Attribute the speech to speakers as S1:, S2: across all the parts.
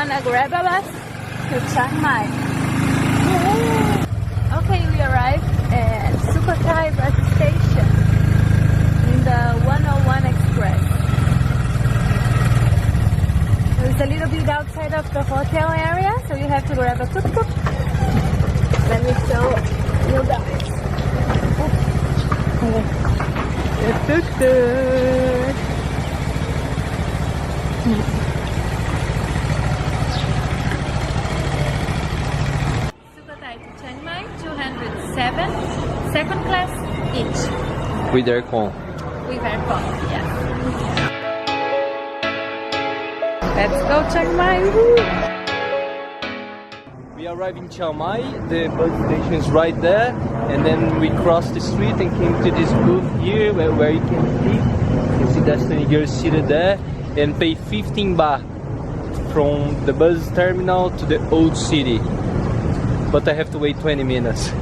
S1: wanna grab a bus to Chiang Mai. Okay, we arrived at Sukhothai bus station in the 101 Express. It's a little bit outside of the hotel area, so you have to grab a tuk-tuk. Let me show you guys. The tuk-tuk. Sukhothai to Chiang Mai, 207, second class each.
S2: With aircon.
S1: With aircon, yes. Let's go Chiang Mai! Woo!
S2: We arrived in Chiang Mai, the bus station is right there, and then we crossed the street and came to this booth here where you can see Destiny girl seated there, and pay 15 baht from the bus terminal to the old city. But I have to wait 20 minutes.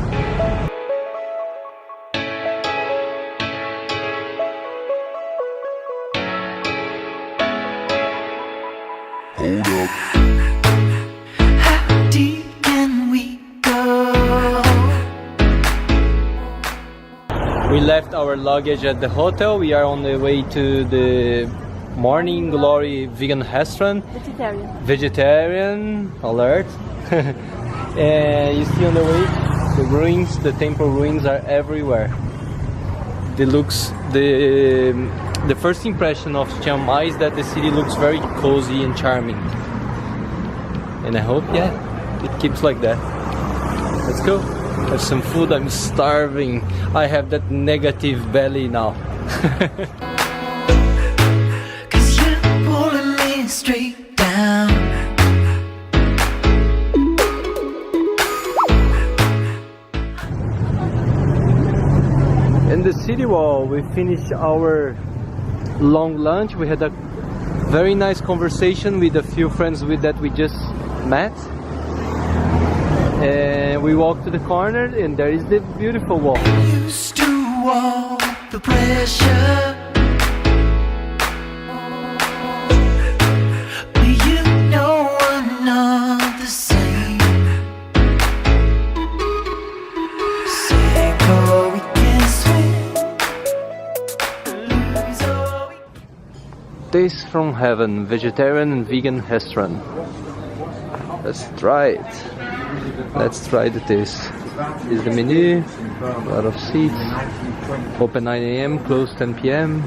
S3: Hold up. How deep can we go?
S2: We left our luggage at the hotel. We are on the way to the Morning Glory vegan restaurant. Vegetarian alert. And you see on the way, the ruins, the temple ruins are everywhere. The first impression of Chiang Mai is that the city looks very cozy and charming. And I hope, yeah, it keeps like that. Let's go. Have some food. I'm starving. I have that negative belly now.
S3: Cause you're pulling me straight down.
S2: In the city wall, we finished our long lunch. We had a very nice conversation with a few friends that we just met. And we walked to the corner, and there is the beautiful wall.
S3: Used to walk the pressure. But you know we're not the same. Say go, we can swim. Lose all we
S2: Taste from heaven, vegetarian and vegan restaurant. Let's try it. Let's try the taste. This is the menu. A lot of seats. Open 9 a.m. close 10 p.m.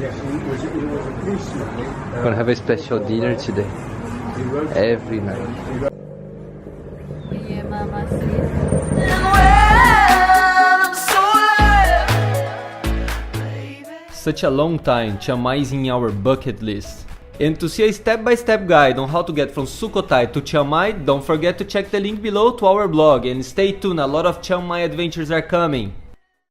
S2: Gonna have a special dinner today. Every night.
S3: And when I'm so alive, baby.
S2: Such a long time, Chiang Mai is in our bucket list. And to see a step-by-step guide on how to get from Sukhothai to Chiang Mai, don't forget to check the link below to our blog and stay tuned, a lot of Chiang Mai adventures are coming.